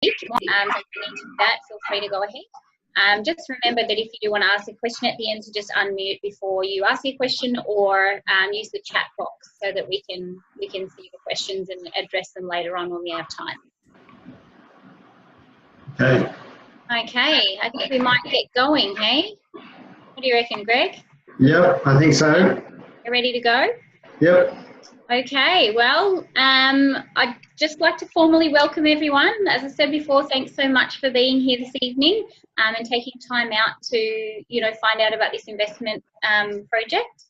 So if you need to do that, feel free to go ahead. Just remember that if you do want to ask a question at the end, to just unmute before you ask your question, or use the chat box so that we can see the questions and address them later on when we have time. Okay. Okay, I think we might get going, hey? What do you reckon, Greg? Yep, I think so. You ready to go? Yep. Okay, well, I'd just like to formally welcome everyone. As I said before, thanks so much for being here this evening and taking time out to, find out about this investment project.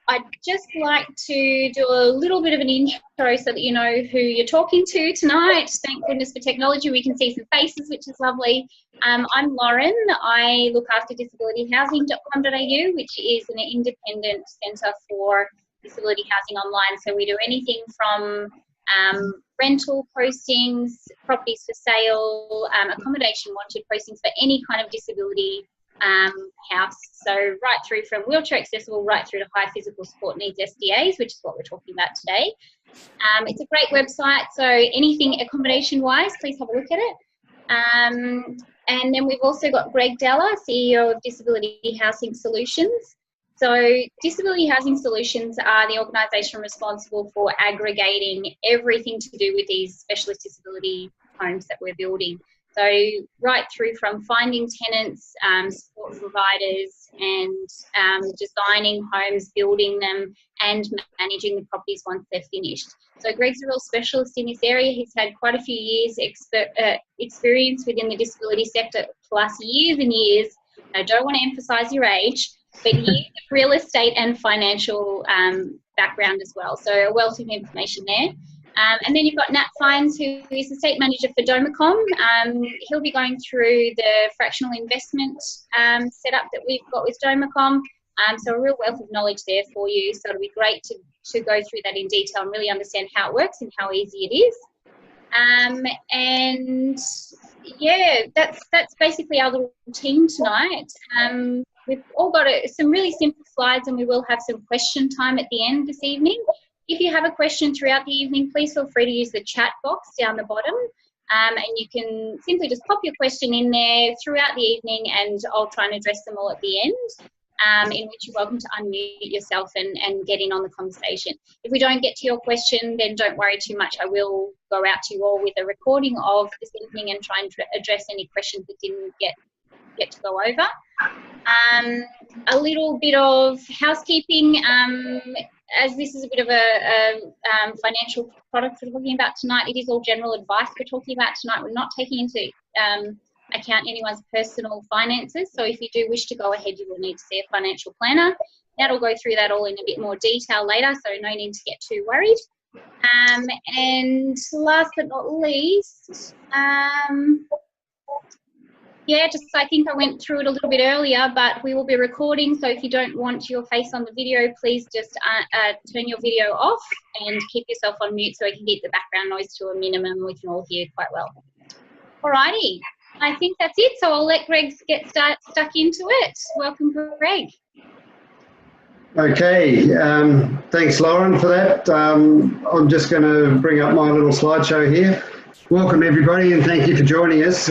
I'd just like to do a little bit of an intro so that you know who you're talking to tonight. Thank goodness for technology. We can see some faces, which is lovely. I'm Lauren. I look after disabilityhousing.com.au, which is an independent centre for disability housing online. So we do anything from rental postings, properties for sale, accommodation wanted postings for any kind of disability house. So right through from wheelchair accessible right through to high physical support needs SDAs, which is what we're talking about today. It's a great website, so anything accommodation wise, please have a look at it. And then we've also got Greg Della, CEO of Disability Housing Solutions. So Disability Housing Solutions are the organisation responsible for aggregating everything to do with these specialist disability homes that we're building. So right through from finding tenants, support providers, and designing homes, building them, and managing the properties once they're finished. So Greg's a real specialist in this area. He's had quite a few years experience within the disability sector, plus years and years. I don't want to emphasise your age, but years of real estate and financial background as well. So a wealth of information there. And then you've got Nat Fines, who is the state manager for Domicom. He'll be going through the fractional investment setup that we've got with Domicom. So a real wealth of knowledge there for you. So it'll be great to go through that in detail and really understand how it works and how easy it is. And yeah, that's basically our little team tonight. We've all got some really simple slides, and we will have some question time at the end this evening. If you have a question throughout the evening, please feel free to use the chat box down the bottom, and you can simply just pop your question in there throughout the evening, and I'll try and address them all at the end, in which you're welcome to unmute yourself and get in on the conversation. If we don't get to your question, then don't worry too much. I will go out to you all with a recording of this evening and try and address any questions that didn't get to go over. A little bit of housekeeping. As this is a bit of a financial product we're talking about tonight, it is all general advice we're talking about tonight. We're not taking into account anyone's personal finances. So if you do wish to go ahead, you will need to see a financial planner. That'll go through that all in a bit more detail later, so no need to get too worried. And last but not least, yeah, just I think I went through it a little bit earlier, but we will be recording, so if you don't want your face on the video, please just turn your video off and keep yourself on mute so we can keep the background noise to a minimum. We can all hear quite well. Alrighty, I think that's it, so I'll let Greg get stuck into it. Welcome, Greg. Okay, thanks Lauren for that. I'm just going to bring up my little slideshow here. Welcome everybody, and thank you for joining us.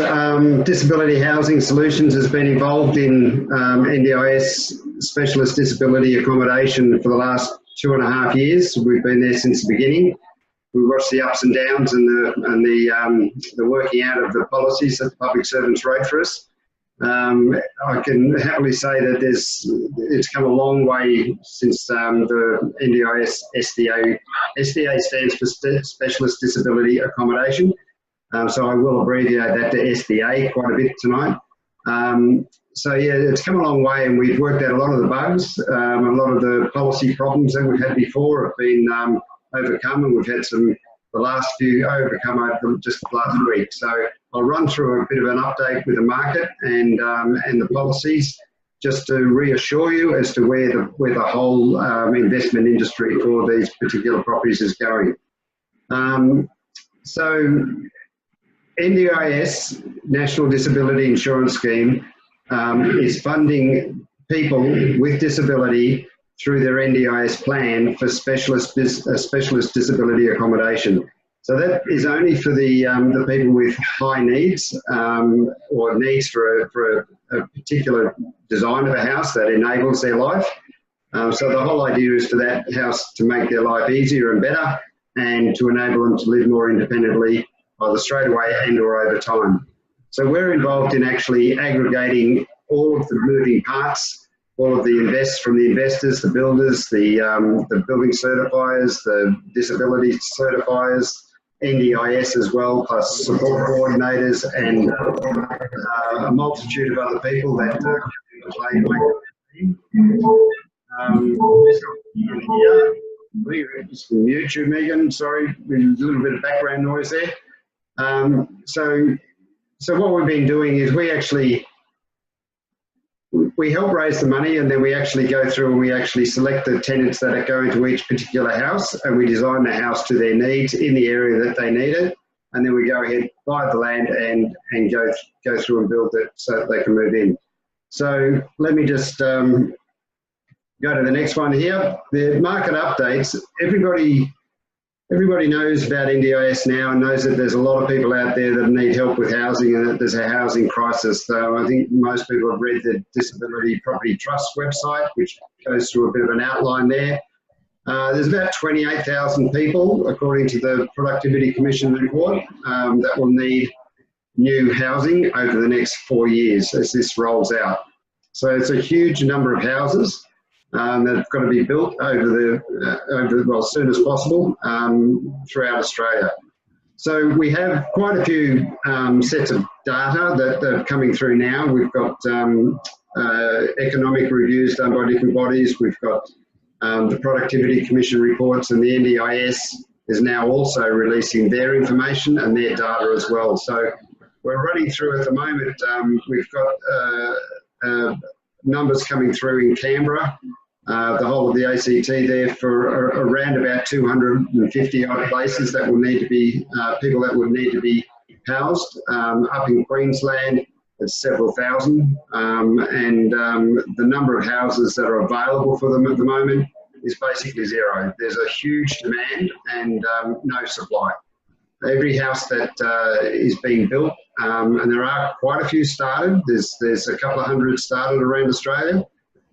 Disability Housing Solutions has been involved in NDIS specialist disability accommodation for the last 2.5 years. We've been there since the beginning. We watched the ups and downs and the working out of the policies that the public servants wrote for us. I can happily say that it's come a long way since the NDIS SDA. SDA stands for Specialist Disability Accommodation, so I will abbreviate that to SDA quite a bit tonight. So yeah, it's come a long way, and we've worked out a lot of the bugs. A lot of the policy problems that we've had before have been overcome, and we've had the last few overcome over just the last week. So I'll run through a bit of an update with the market and the policies, just to reassure you as to where the whole investment industry for these particular properties is going. So NDIS, National Disability Insurance Scheme, is funding people with disability through their NDIS plan for specialist disability accommodation. So that is only for the people with high needs or needs for a particular design of a house that enables their life. So the whole idea is for that house to make their life easier and better, and to enable them to live more independently, either straight away and or over time. So we're involved in actually aggregating all of the moving parts, all of the from the investors, the builders, the building certifiers, the disability certifiers, NDIS as well, plus support coordinators and a multitude of other people that play to make the team. Just mute you, Megan. Sorry, there's a little bit of background noise there. So what we've been doing is we help raise the money, and then we actually go through and we actually select the tenants that are going to each particular house, and we design the house to their needs in the area that they need it, and then we go ahead, buy the land, and go through and build it so that they can move in. So let me just go to the next one here. The market updates. Everybody knows about NDIS now and knows that there's a lot of people out there that need help with housing and that there's a housing crisis. So I think most people have read the Disability Property Trust website, which goes through a bit of an outline there. There's about 28,000 people, according to the Productivity Commission report, that will need new housing over the next 4 years as this rolls out. So it's a huge number of houses that have got to be built as soon as possible throughout Australia. So we have quite a few sets of data that are coming through now. We've got economic reviews done by different bodies. We've got the Productivity Commission reports, and the NDIS is now also releasing their information and their data as well. So we're running through at the moment. We've got numbers coming through in Canberra, the whole of the ACT there, for around about 250 odd places that will need to be, people that would need to be housed. Up in Queensland, it's several thousand, and the number of houses that are available for them at the moment is basically zero. There's a huge demand and no supply. Every house that is being built, and there are quite a few started. There's a couple of hundred started around Australia. I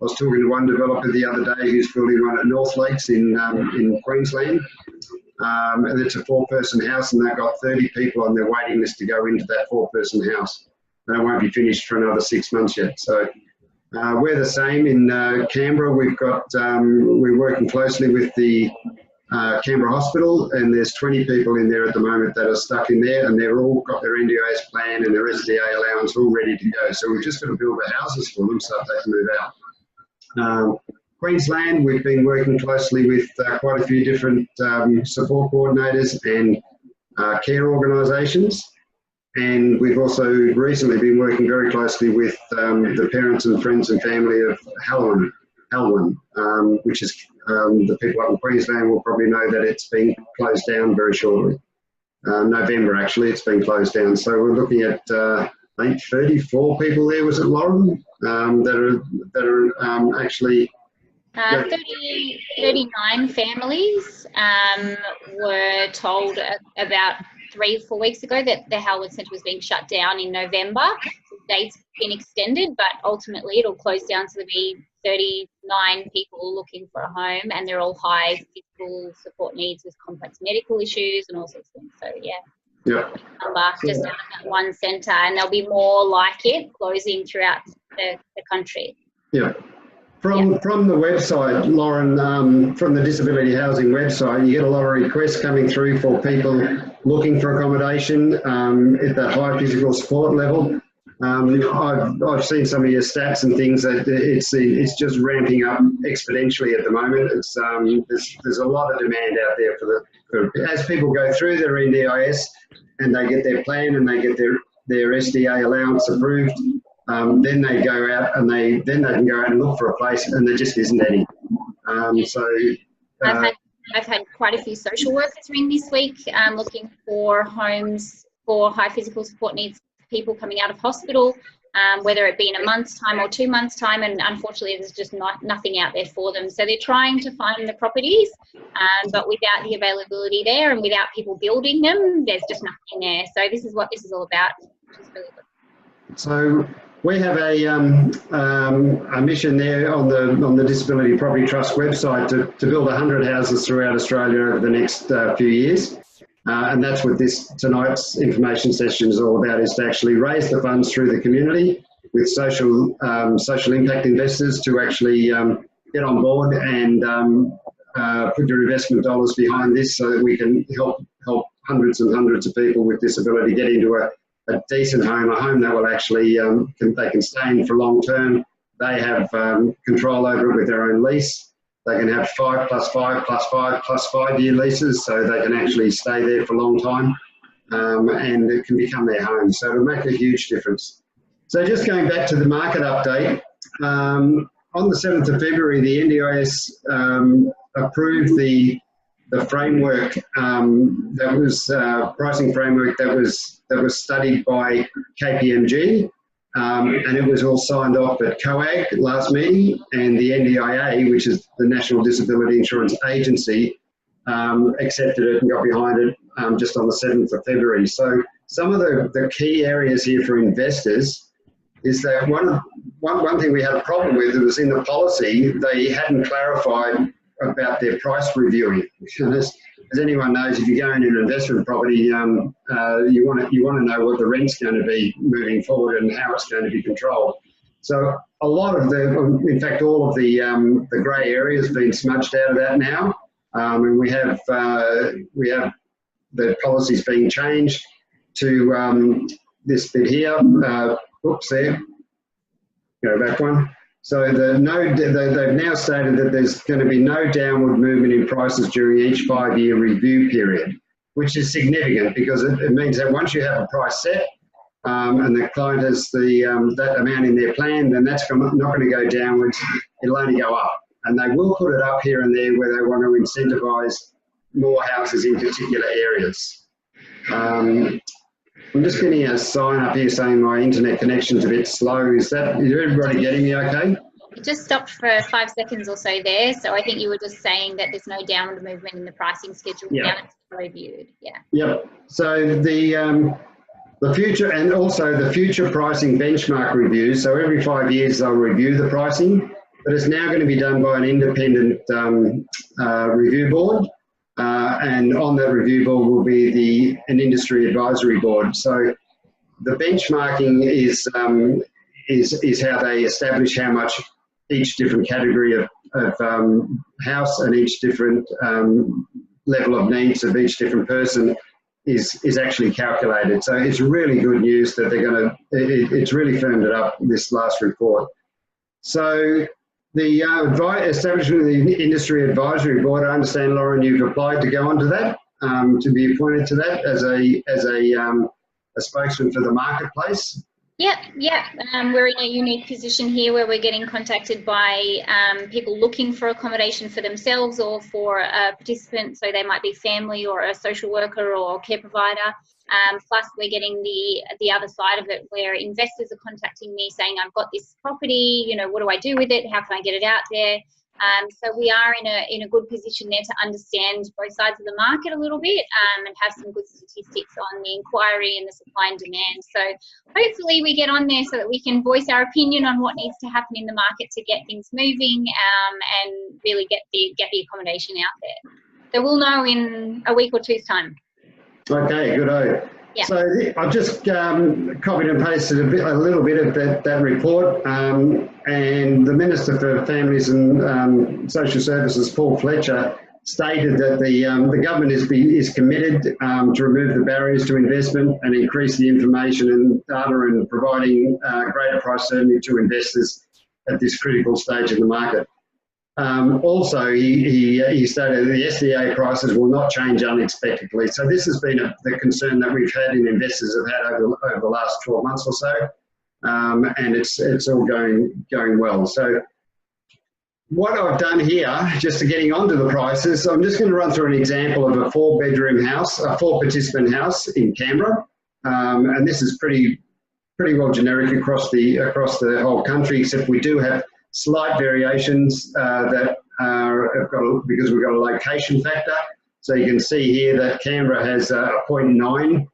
was talking to one developer the other day who's building one at North Lakes in Queensland, and it's a 4-person house, and they've got 30 people on their waiting list to go into that 4-person house, and it won't be finished for another 6 months yet. So we're the same in Canberra. We're working closely with the Canberra Hospital, and there's 20 people in there at the moment that are stuck in there, and they've all got their NDIS plan and their SDA allowance all ready to go. So we've just got to build the houses for them so that they can move out. Queensland, we've been working closely with quite a few different support coordinators and care organisations, and we've also recently been working very closely with the parents and friends and family of Halwyn, which is the people up in Queensland will probably know that it's been closed down very shortly. November, actually, it's been closed down. So we're looking at I think 34 people there, was it, Lauren, that are actually 39 families were told about 3 or 4 weeks ago that the Halwyn Centre was being shut down in November. The date's been extended, but ultimately it'll close down, so there'll be 39 people looking for a home, and they're all high physical support needs with complex medical issues and all sorts of things. So yeah. Yeah. Just out of that one centre, and there'll be more like it closing throughout the country. Yeah. From the website, Lauren, from the Disability Housing website, you get a lot of requests coming through for people looking for accommodation at that high physical support level. I've seen some of your stats and things that it's just ramping up exponentially at the moment. It's there's a lot of demand out there for as people go through their NDIS and they get their plan and they get their SDA allowance approved. Then they go out and they can go out and look for a place, and there just isn't any. I've had quite a few social workers ring this week looking for homes for high physical support needs people coming out of hospital. whether it be in a month's time or 2 months' time, and unfortunately there's just nothing out there for them. So they're trying to find the properties, but without the availability there and without people building them, there's just nothing there. So this is what this is all about, which is really good. So we have a mission there on the Disability Property Trust website to build 100 houses throughout Australia over the next few years. And that's what tonight's information session is all about, is to actually raise the funds through the community with social impact investors to actually get on board and put their investment dollars behind this, so that we can help hundreds and hundreds of people with disability get into a decent home, a home that will actually they can stay in for long term. They have control over it with their own lease. They can have 5 + 5 + 5 + 5 year leases, so they can actually stay there for a long time, and it can become their home. So it'll make a huge difference. So just going back to the market update, on the 7th of February, the NDIS approved the framework that was pricing framework that was studied by KPMG. And it was all signed off at COAG last meeting, and the NDIA, which is the National Disability Insurance Agency, accepted it and got behind it just on the 7th of February. So some of the key areas here for investors is that one thing we had a problem with, it was in the policy, they hadn't clarified about their price reviewing. As anyone knows, if you go into an investment property, you want to know what the rent's going to be moving forward and how it's going to be controlled. So a lot of in fact, all of the grey area has been smudged out of that now, and we have the policies being changed to this bit here. Oops, there. Go back one. So they've now stated that there's going to be no downward movement in prices during each 5-year review period, which is significant because it means that once you have a price set and the client has that amount in their plan, then that's not going to go downwards, it'll only go up. And they will put it up here and there where they want to incentivise more houses in particular areas. I'm just getting a sign up here saying my internet connection's a bit slow. Is everybody getting me okay? It just stopped for 5 seconds or so there. So I think you were just saying that there's no downward movement in the pricing schedule now it's reviewed. Yeah. Yep. So the future, and also the future pricing benchmark reviews. So every 5 years they'll review the pricing, but it's now going to be done by an independent review board. And on that review board will be an industry advisory board. So the benchmarking is how they establish how much each different category of house and each different level of needs of each different person is actually calculated. So it's really good news that they're going to, it's really firmed it up, this last report. So the establishment of the Industry Advisory Board, I understand, Lauren, you've applied to go onto that, to be appointed to that as a spokesman for the marketplace. Yep. We're in a unique position here where we're getting contacted by people looking for accommodation for themselves or for a participant, so they might be family or a social worker or care provider. Plus we're getting the other side of it where investors are contacting me saying, I've got this property, what do I do with it? How can I get it out there? So we are in a good position there to understand both sides of the market a little bit and have some good statistics on the inquiry and the supply and demand. So hopefully we get on there so that we can voice our opinion on what needs to happen in the market to get things moving and really get the accommodation out there. So we'll know in a week or two's time. Okay, good. Yeah. So I've just copied and pasted a little bit of that report, and the Minister for Families and Social Services, Paul Fletcher, stated that the government is committed to remove the barriers to investment and increase the information and data and providing greater price certainty to investors at this critical stage of the market. Also, he stated that the SDA prices will not change unexpectedly. So this has been the concern that we've had and investors have had over the last 12 months or so, and it's all going well. So what I've done here, just to getting onto the prices, I'm just going to run through an example of a 4-bedroom house, a 4-participant house in Canberra, and this is pretty pretty well generic across the whole country, except we do have slight variations that because we've got a location factor. So you can see here that Canberra has a 0.96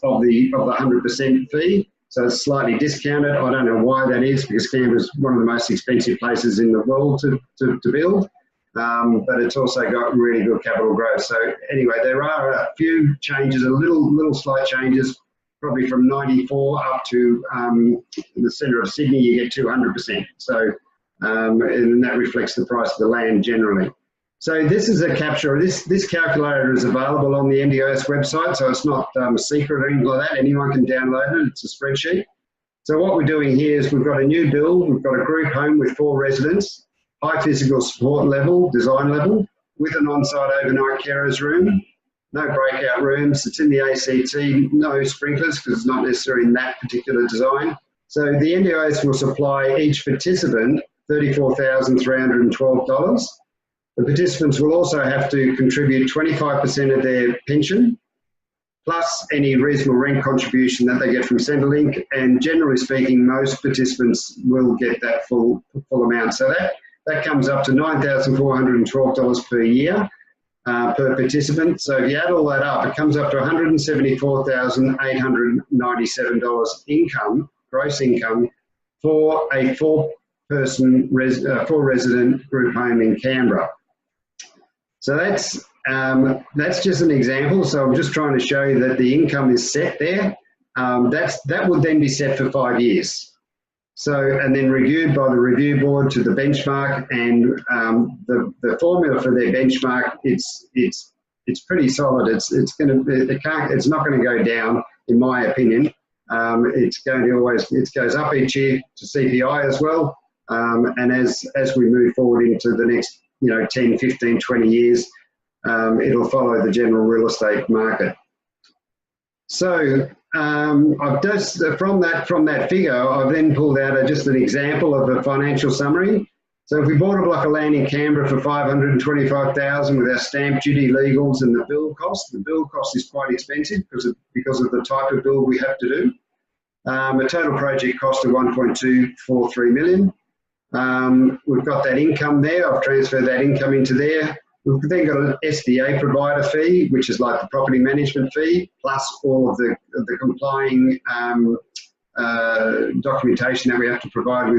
of the 100% fee. So it's slightly discounted. I don't know why that is, because Canberra is one of the most expensive places in the world to build, but it's also got really good capital growth. So anyway, there are a few changes, little slight changes, probably from 94 up to the centre of Sydney, you get 200%. So and that reflects the price of the land generally. So this is a capture. This calculator is available on the NDIS website, so it's not secret or anything like that. Anyone can download it. It's a spreadsheet. So what we're doing here is we've got a new build. We've got a group home with 4 residents, high physical support level, design level, with an on-site overnight carers room, no breakout rooms. It's in the ACT, no sprinklers because it's not necessarily in that particular design. So the NDIS will supply each participant $34,312. The participants will also have to contribute 25% of their pension, plus any reasonable rent contribution that they get from Centrelink, and generally speaking, most participants will get that full amount. So that comes up to $9,412 per year per participant. So if you add all that up, it comes up to $174,897 income, gross income, for a 4-resident group home in Canberra. So that's just an example. So I'm just trying to show you that the income is set there. That would then be set for 5 years. So, and then reviewed by the review board to the benchmark, and the formula for their benchmark, it's pretty solid. It's not going to go down, in my opinion. It goes up each year to CPI as well. And as we move forward into the next 10, 15, 20 years, it'll follow the general real estate market. So I've just, from that figure, I've then pulled out just an example of a financial summary. So if we bought a block of land in Canberra for $525,000 with our stamp duty, legals, and the build cost is quite expensive because of the type of build we have to do. A total project cost of $1.243 million. We've got that income there. I've transferred that income into there. We've then got an SDA provider fee, which is like the property management fee, plus all of the complying documentation that we have to provide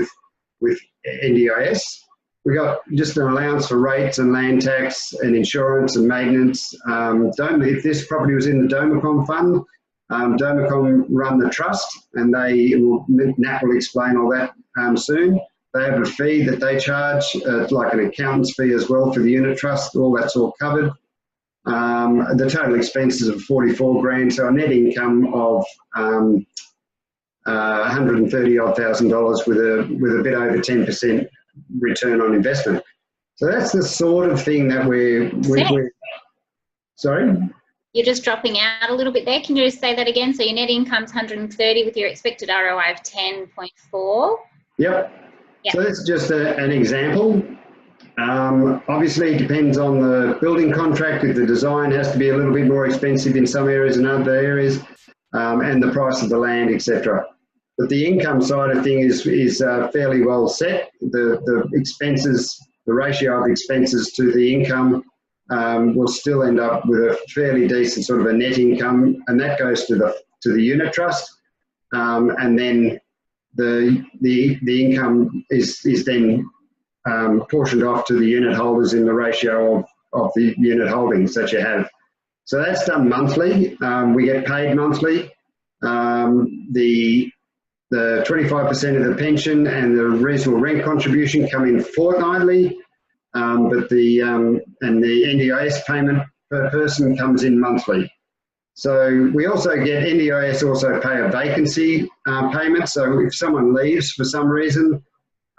with NDIS. We've got just an allowance for rates and land tax and insurance and maintenance. If this property was in the Domicom fund, Domicom run the trust, and Nat will explain all that soon. They have a fee that they charge, like an accountant's fee as well for the unit trust. All that's all covered. The total expenses of $44,000, so a net income of $130,000 with a bit over 10% return on investment. So that's the sort of thing that we're sorry? You're just dropping out a little bit there. Can you just say that again? So your net income's 130 with your expected ROI of 10.4. Yep. So that's just an example. Obviously, it depends on the building contract. If the design has to be a little bit more expensive in some areas than other areas, and the price of the land, etc. But the income side of things is fairly well set. The expenses, the ratio of expenses to the income will still end up with a fairly decent sort of a net income, and that goes to the unit trust, and then the income is then portioned off to the unit holders in the ratio of the unit holdings that you have. So that's done monthly. We get paid monthly. The 25% of the pension and the reasonable rent contribution come in fortnightly, but the NDIS payment per person comes in monthly. So we also get, NDIS also pay a vacancy payment. So if someone leaves for some reason,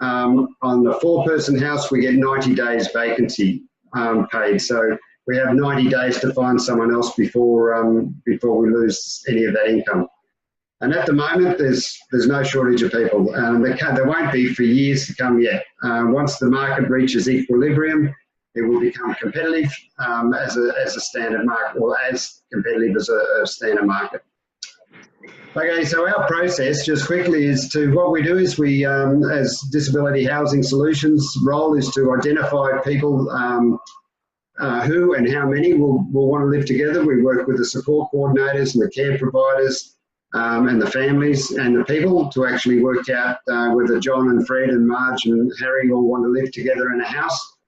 on the 4-person house, we get 90 days vacancy paid. So we have 90 days to find someone else before we lose any of that income. And at the moment, there's no shortage of people. There won't be for years to come yet. Once the market reaches equilibrium, it will become competitive as a standard market, or as competitive as a standard market. Okay, so our process, just quickly, is to, what we do is we, as Disability Housing Solutions, role is to identify people who and how many will want to live together. We work with the support coordinators and the care providers and the families and the people to actually work out whether John and Fred and Marge and Harry all want to live together in a house.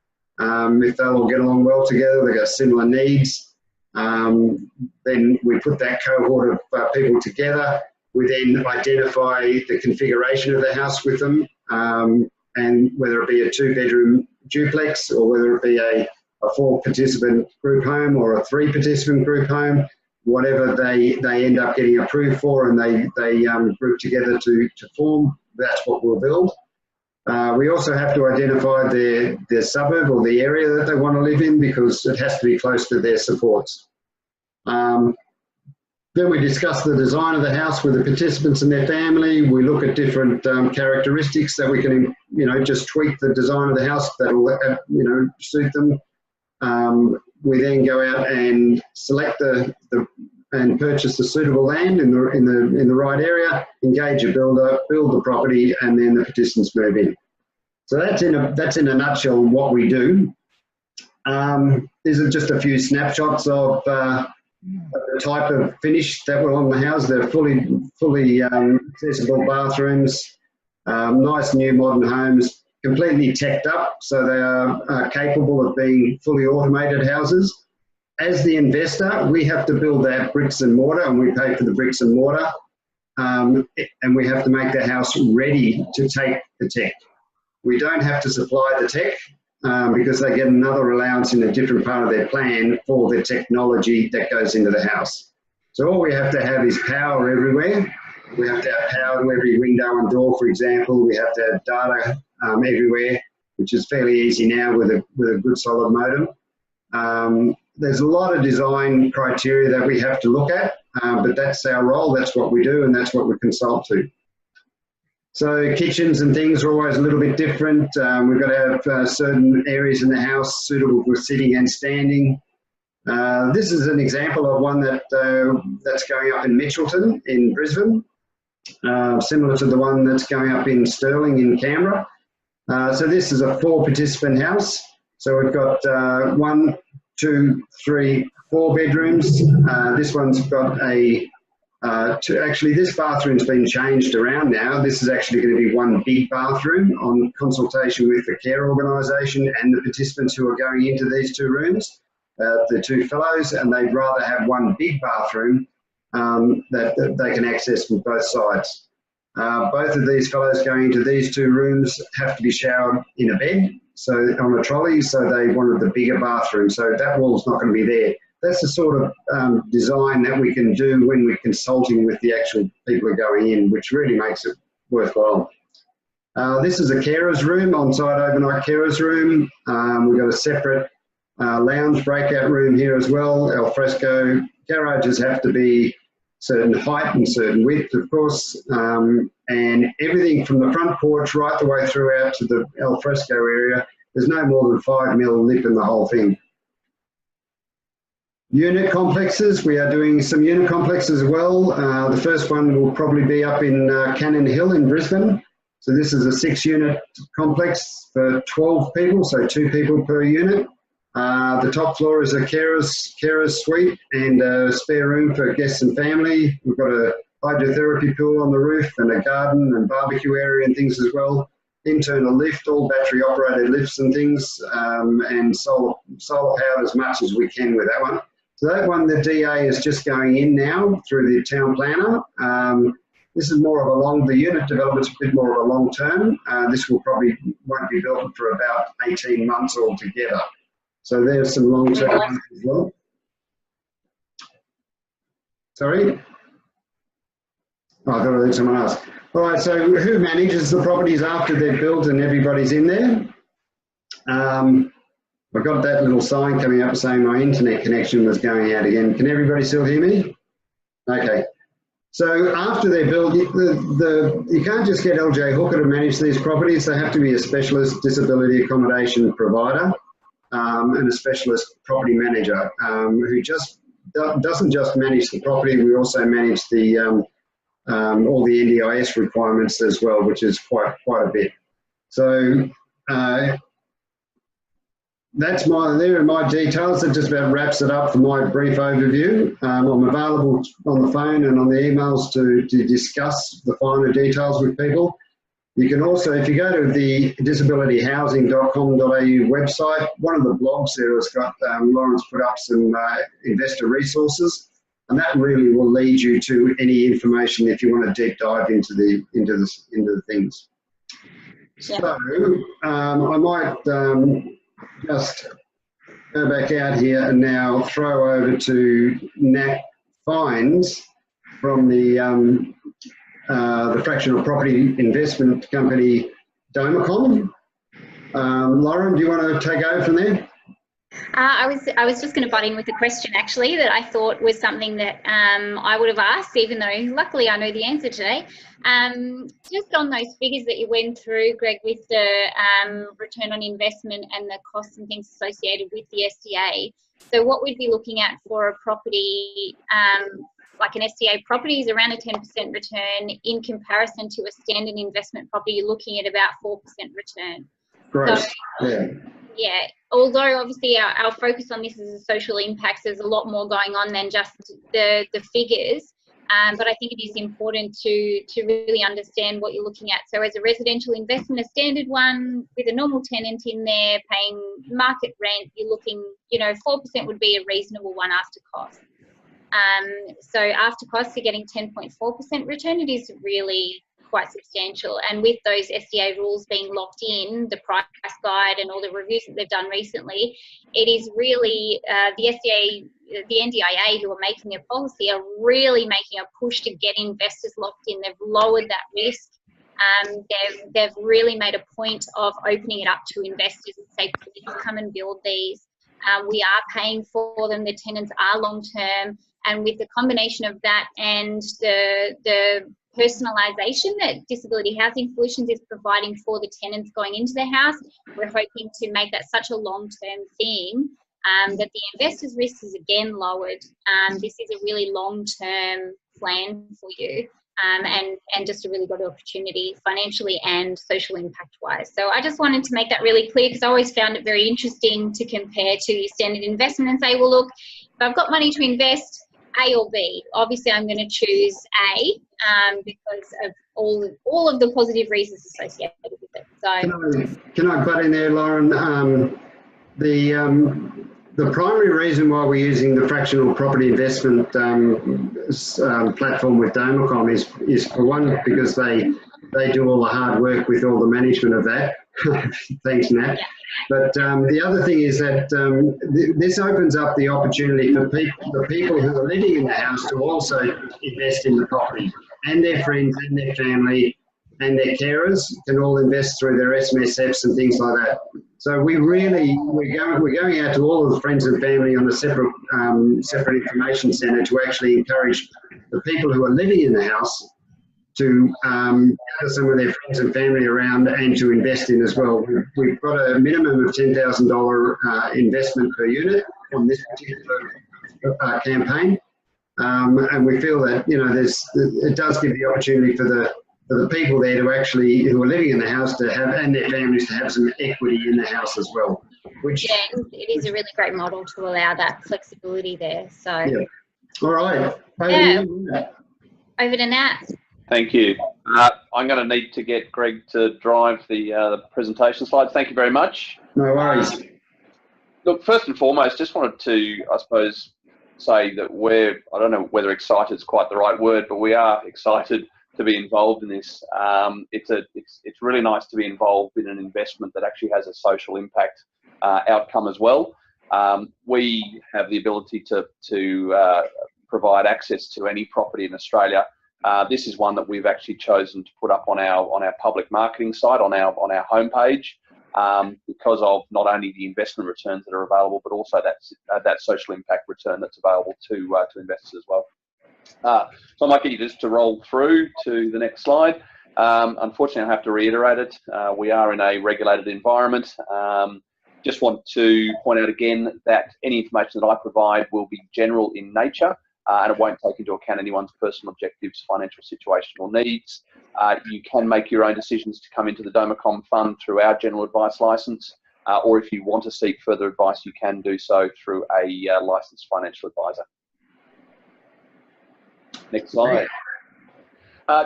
If they'll all get along well together, they've got similar needs. Then we put that cohort of people together. We then identify the configuration of the house with them, and whether it be a 2-bedroom duplex or whether it be a 4-participant group home or a 3-participant group home, whatever they end up getting approved for and they group together to form, that's what we'll build. We also have to identify their suburb or the area that they want to live in, because it has to be close to their supports. Then we discuss the design of the house with the participants and their family. We look at different characteristics that we can, just tweak the design of the house that will, suit them. We then go out and select and purchase the suitable land in the right area, engage a builder, build the property, and then the participants move in. So that's in a nutshell what we do. These are just a few snapshots of the type of finish that were on the house. They're fully accessible bathrooms, nice new modern homes, completely teched up, so they are capable of being fully automated houses. As the investor, we have to build that bricks and mortar, and we pay for the bricks and mortar, and we have to make the house ready to take the tech. We don't have to supply the tech because they get another allowance in a different part of their plan for the technology that goes into the house. So all we have to have is power everywhere. We have to have power to every window and door, for example. We have to have data everywhere, which is fairly easy now with a good solid modem. There's a lot of design criteria that we have to look at, but that's our role, that's what we do, and that's what we consult to. So kitchens and things are always a little bit different. We've got to have certain areas in the house suitable for sitting and standing. This is an example of one that's going up in Mitchelton in Brisbane, similar to the one that's going up in Stirling in Canberra. So this is a 4-participant house. So we've got 1, 2, 3, 4 bedrooms. This one's got actually this bathroom's been changed around now. This is actually going to be one big bathroom on consultation with the care organisation and the participants who are going into these 2 rooms, the 2 fellows, and they'd rather have one big bathroom that they can access from both sides. Both of these fellows going into these 2 rooms have to be showered in a bed, so on a trolley, so they wanted the bigger bathroom. So that wall's not going to be there. That's the sort of design that we can do when we're consulting with the actual people who are going in, which really makes it worthwhile. This is a carer's room, on-site overnight carer's room. We've got a separate lounge breakout room here as well, al fresco. Garages have to be certain height and certain width, of course, and everything from the front porch right the way throughout to the al fresco area, there's no more than 5 mil lip in the whole thing. Unit complexes, we are doing some unit complexes as well. The first one will probably be up in Cannon Hill in Brisbane. So this is a 6-unit complex for 12 people, so 2 people per unit. The top floor is a carer's suite and a spare room for guests and family. We've got a hydrotherapy pool on the roof and a garden and barbecue area and things as well. Internal lift, all battery operated lifts and things, and solar powered as much as we can with that one. So that one, the DA is just going in now through the town planner. This is more of the unit development's a bit more of a long term. This won't be built for about 18 months altogether. So there's some long-term ones as well. Sorry? Oh, I thought I heard someone else. All right, so who manages the properties after they're built and everybody's in there? I've got that little sign coming up saying my internet connection was going out again. Can everybody still hear me? Okay. So after they're built, you can't just get LJ Hooker to manage these properties. They have to be a specialist disability accommodation provider and a specialist property manager who just doesn't just manage the property. We also manage the all the NDIS requirements as well, which is quite a bit. So there are my details. That just about wraps it up for my brief overview. I'm available on the phone and on the emails to discuss the finer details with people. You can also, if you go to the disabilityhousing.com.au website, one of the blogs there has got, Lauren's put up some investor resources, and that really will lead you to any information if you want to deep dive into the things. Yeah. So I might just go back out here and now throw over to Nat Fines from the fractional property investment company Domicom. Lauren, do you want to take over from there? I was just going to butt in with a question actually that I thought was something that I would have asked, even though luckily I know the answer today. Just on those figures that you went through, Greg, with the return on investment and the costs and things associated with the SDA. So what we'd be looking at for a property, like an SDA property, is around a 10% return. In comparison to a standard investment property, you're looking at about 4% return. Great. So, yeah. Yeah, although obviously our focus on this is the social impacts, there's a lot more going on than just the figures. But I think it is important to really understand what you're looking at. So as a residential investment, a standard one with a normal tenant in there paying market rent, you're looking, 4% would be a reasonable one after cost. So after costs, you're getting 10.4% return. It is really quite substantial, and with those SDA rules being locked in, the price guide and all the reviews that they've done recently, it is really the SDA, the NDIA, who are making their policy, are really making a push to get investors locked in. They've lowered that risk. They've really made a point of opening it up to investors and say, please come and build these. We are paying for them. The tenants are long term, and with the combination of that and the personalisation that Disability Housing Solutions is providing for the tenants going into their house, we're hoping to make that such a long-term thing that the investors' risk is again lowered. This is a really long-term plan for you, and just a really good opportunity financially and social impact-wise. So I just wanted to make that really clear, because I always found it very interesting to compare to your standard investment and say, well, look, if I've got money to invest, A or B. Obviously, I'm going to choose A because of all of the positive reasons associated with it. So, can I butt in there, Lauren? The primary reason why we're using the fractional property investment platform with Domicom is for one, because they do all the hard work with all the management of that. Thanks, Nat. Yeah. But the other thing is that this opens up the opportunity for the people who are living in the house to also invest in the property, and their friends and their family and their carers can all invest through their SMSFs and things like that. So we're going out to all of the friends and family on a separate information centre to actually encourage the people who are living in the house to gather some of their friends and family around and to invest in as well. We've got a minimum of $10,000 investment per unit on this particular campaign, and we feel that it does give the opportunity for the people there to actually, who are living in the house, to have, and their families, to have some equity in the house as well. Which, yeah, it is a really great model to allow that flexibility there. So yeah. All right. Over to Nat. Thank you. I'm going to need to get Greg to drive the presentation slides. Thank you very much. No worries. Look, first and foremost, just wanted to, I suppose, say that I don't know whether excited is quite the right word, but we are excited to be involved in this. It's really nice to be involved in an investment that actually has a social impact outcome as well. We have the ability to provide access to any property in Australia. This is one that we've actually chosen to put up on our public marketing site, on our homepage, because of not only the investment returns that are available, but also that social impact return that's available to investors as well. So I might get you just to roll through to the next slide. Unfortunately, I have to reiterate it. We are in a regulated environment. Just want to point out again that any information that I provide will be general in nature. and it won't take into account anyone's personal objectives, financial situation or needs. You can make your own decisions to come into the Domicom Fund through our general advice licence, or if you want to seek further advice, you can do so through a licensed financial advisor. Next slide.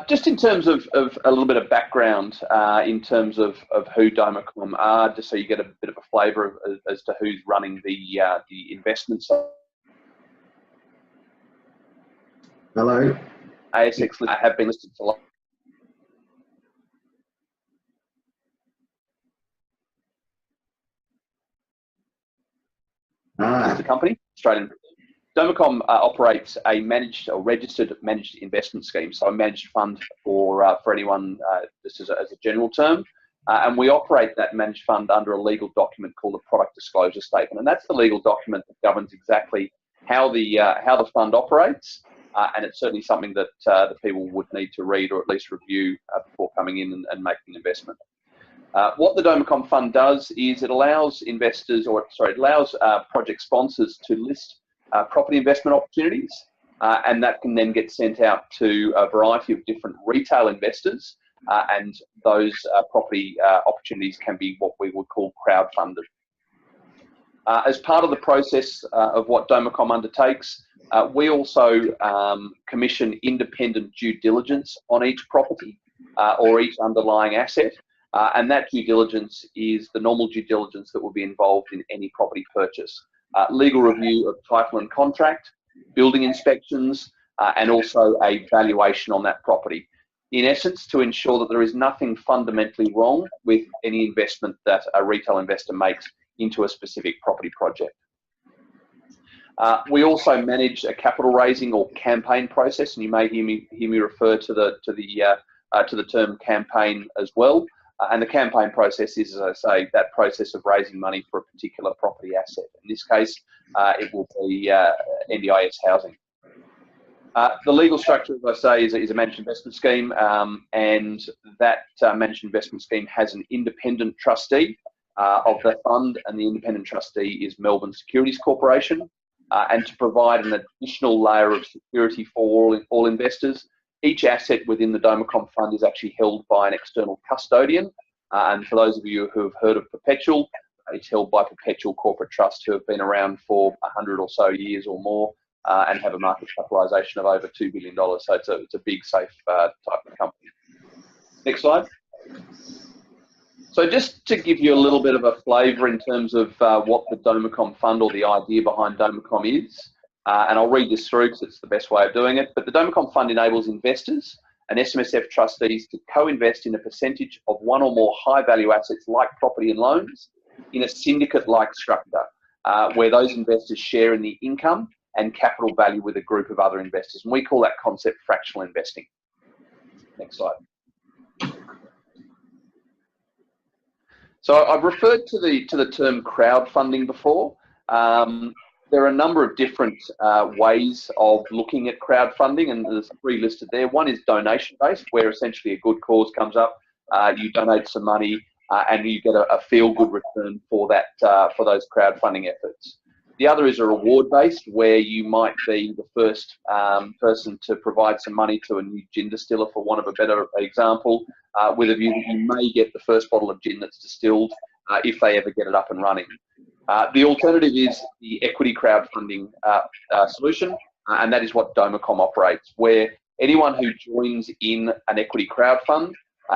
Just in terms of a little bit of background in terms of who Domicom are, just so you get a bit of a flavour as to who's running the investments. Hello. ASX have been listed for the company, Australian. Domicom operates a managed or registered managed investment scheme, so a managed fund for anyone, just as a general term. And we operate that managed fund under a legal document called a product disclosure statement, and that's the legal document that governs exactly how the fund operates. And it's certainly something that the people would need to read or at least review before coming in and making an investment. What the Domicom Fund does is it allows investors, it allows project sponsors to list property investment opportunities, and that can then get sent out to a variety of different retail investors, and those property opportunities can be what we would call crowd-funded. As part of the process of what Domicom undertakes, we also commission independent due diligence on each property or each underlying asset, and that due diligence is the normal due diligence that will be involved in any property purchase. Legal review of title and contract, building inspections, and also a valuation on that property. In essence, to ensure that there is nothing fundamentally wrong with any investment that a retail investor makes into a specific property project. We also manage a capital raising or campaign process, and you may hear me refer to the term campaign as well. And the campaign process is, as I say, that process of raising money for a particular property asset. In this case, it will be NDIS housing. The legal structure, as I say, is a managed investment scheme, and that managed investment scheme has an independent trustee of the fund, and the independent trustee is Melbourne Securities Corporation. And to provide an additional layer of security for all investors, each asset within the Domicom Fund is actually held by an external custodian. And for those of you who have heard of Perpetual, it's held by Perpetual Corporate Trust, who have been around for 100 or so years or more, and have a market capitalisation of over $2 billion. So it's a big, safe type of company. Next slide. So just to give you a little bit of a flavour in terms of what the Domicom Fund or the idea behind Domicom is, and I'll read this through because it's the best way of doing it, but the Domicom Fund enables investors and SMSF trustees to co-invest in a percentage of one or more high-value assets like property and loans in a syndicate-like structure, where those investors share in the income and capital value with a group of other investors. And we call that concept fractional investing. Next slide. So I've referred to the term crowdfunding before. There are a number of different ways of looking at crowdfunding, and there's three listed there. One is donation-based, where essentially a good cause comes up, you donate some money, and you get a feel-good return for that for those crowdfunding efforts. The other is a reward-based, where you might be the first person to provide some money to a new gin distiller, for want of a better example, with a view that you may get the first bottle of gin that's distilled if they ever get it up and running. The alternative is the equity crowdfunding solution, and that is what Domicom operates, where anyone who joins in an equity crowdfund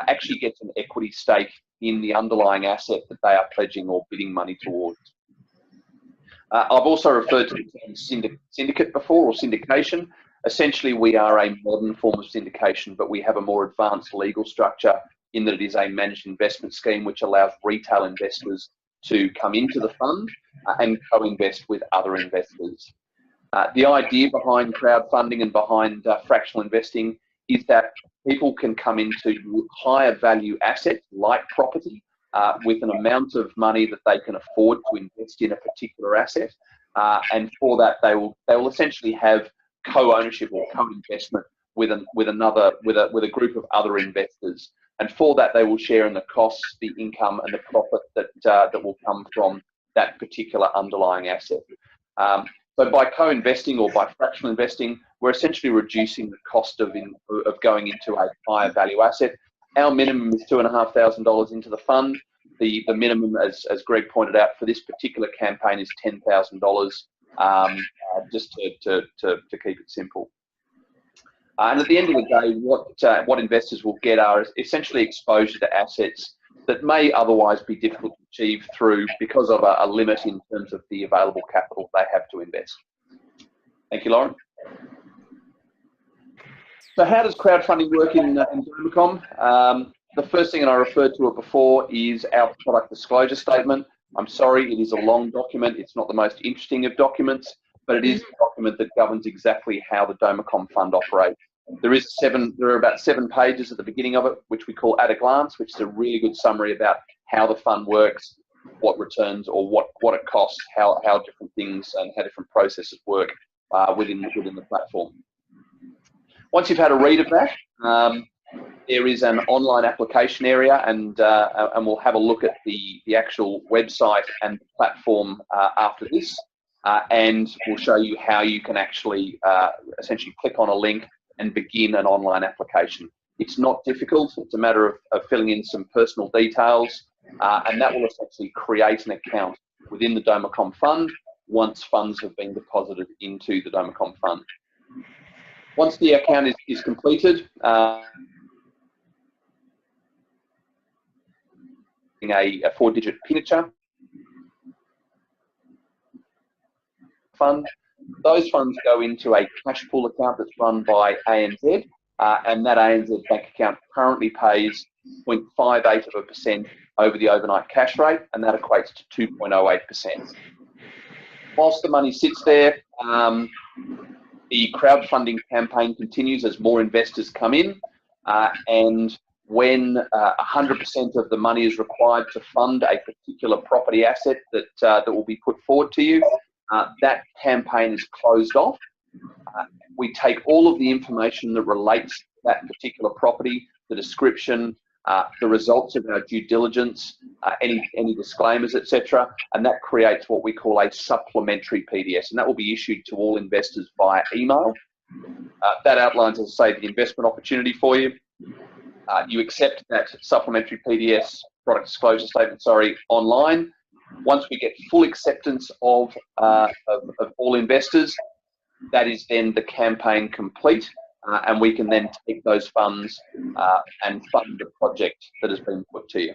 actually gets an equity stake in the underlying asset that they are pledging or bidding money towards. I've also referred to the term syndicate before, or syndication. Essentially, we are a modern form of syndication, but we have a more advanced legal structure in that it is a managed investment scheme which allows retail investors to come into the fund and co-invest with other investors. The idea behind crowdfunding and behind fractional investing is that people can come into higher value assets like property with an amount of money that they can afford to invest in a particular asset, and for that they will essentially have co-ownership or co-investment with a group of other investors, and for that they will share in the costs, the income, and the profit that will come from that particular underlying asset. So by co-investing or by fractional investing, we're essentially reducing the cost of going into a higher value asset. Our minimum is $2,500 into the fund. The minimum, as Greg pointed out, for this particular campaign is $10,000, just to keep it simple. And at the end of the day, what investors will get are essentially exposure to assets that may otherwise be difficult to achieve because of a limit in terms of the available capital they have to invest. Thank you, Lauren. So how does crowdfunding work in Domicom? The first thing, and I referred to it before, is our product disclosure statement. I'm sorry, it is a long document. It's not the most interesting of documents, but it is a document that governs exactly how the Domicom fund operates. There are about 7 pages at the beginning of it, which we call At a Glance, which is a really good summary about how the fund works, what returns or what it costs, how different things and how different processes work within the platform. Once you've had a read of that, there is an online application area, and we'll have a look at the actual website and the platform after this, and we'll show you how you can actually essentially click on a link and begin an online application. It's not difficult. It's a matter of filling in some personal details, and that will essentially create an account within the Domicom fund once funds have been deposited into the Domicom fund. Once the account is completed, a 4-digit signature fund. Those funds go into a cash pool account that's run by ANZ, and that ANZ bank account currently pays 0.58% over the overnight cash rate, and that equates to 2.08%. Whilst the money sits there, the crowdfunding campaign continues as more investors come in, and when 100% of the money is required to fund a particular property asset that will be put forward to you, that campaign is closed off. We take all of the information that relates to that particular property, the description, the results of our due diligence, any disclaimers, etc., and that creates what we call a supplementary PDS, and that will be issued to all investors via email. That outlines, as I say, the investment opportunity for you. You accept that supplementary PDS, product disclosure statement, online. Once we get full acceptance of all investors, that is then the campaign complete, and we can then take those funds and fund the project that has been put to you.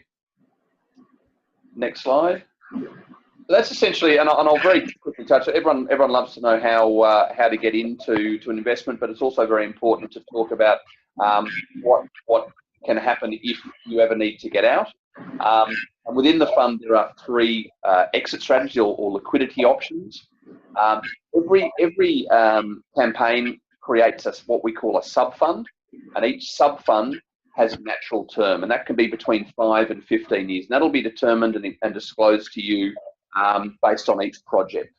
Next slide. So that's essentially, and I'll very quickly touch it. Everyone loves to know how to get into an investment, but it's also very important to talk about what can happen if you ever need to get out. And within the fund, there are 3 exit strategies or liquidity options. Every campaign creates what we call a sub-fund, and each sub-fund has a natural term, and that can be between 5 and 15 years. And that'll be determined and disclosed to you based on each project.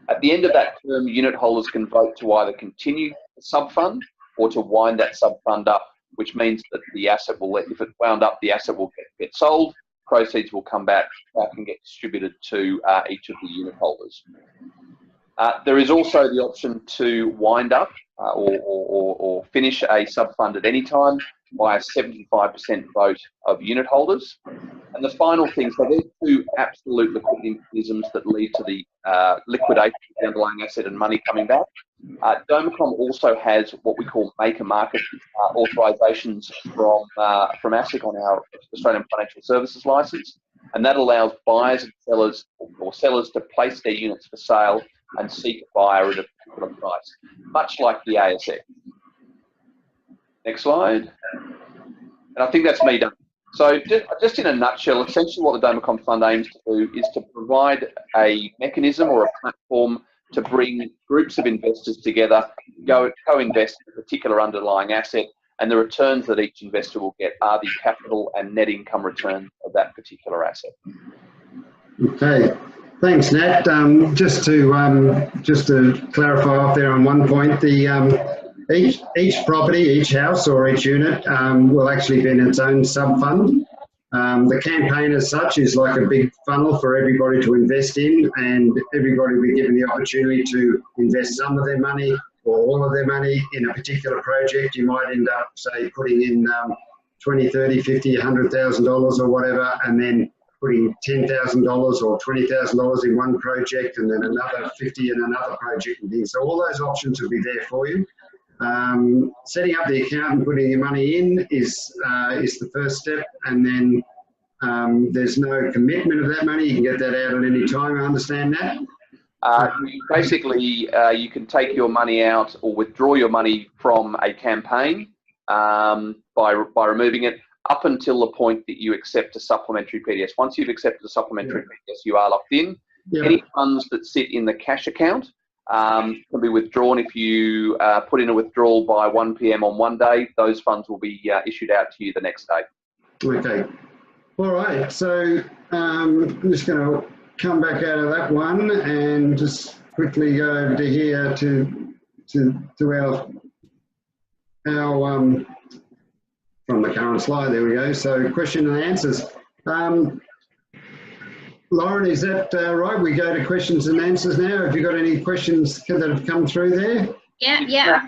At the end of that term, unit holders can vote to either continue the sub-fund or to wind that sub-fund up, which means that the asset will, if it wound up, the asset will get sold, proceeds will come back and get distributed to each of the unit holders. There is also the option to wind up or finish a sub-fund at any time by a 75% vote of unit holders. And the final thing, so there's 2 absolute liquidity mechanisms that lead to the liquidation of the underlying asset and money coming back. Domicom also has what we call make-a-market authorisations from ASIC on our Australian Financial Services licence, and that allows buyers and sellers or sellers to place their units for sale and seek a buyer at a particular price, much like the ASX. Next slide. And I think that's me done. So just in a nutshell, essentially what the Domicom Fund aims to do is to provide a mechanism or a platform to bring groups of investors together, co-invest in a particular underlying asset, and the returns that each investor will get are the capital and net income return of that particular asset. Okay, thanks, Nat. Just to clarify off there on one point, each property, each house or each unit will actually be in its own sub-fund, The campaign as such is like a big funnel for everybody to invest in, and everybody will be given the opportunity to invest some of their money or all of their money in a particular project. You might end up, say, putting in 20, 30, 50, $100,000 or whatever, and then putting $10,000 or $20,000 in one project, and then another 50 in another project and things. So all those options will be there for you. Setting up the account and putting your money in is the first step, and then there's no commitment of that money. You can get that out at any time. I understand that. Basically, you can take your money out or withdraw your money from a campaign by removing it up until the point that you accept a supplementary PDS. Once you've accepted a supplementary PDS, you are locked in. Yeah. Any funds that sit in the cash account can be withdrawn. If you put in a withdrawal by 1 p.m. on one day, those funds will be issued out to you the next day. Okay. All right. So I'm just going to come back out of that one and just quickly go over to here to our from the current slide. There we go. So question and answers. Lauren, is that right? We go to questions and answers now. Have you got any questions that have come through there? Yeah.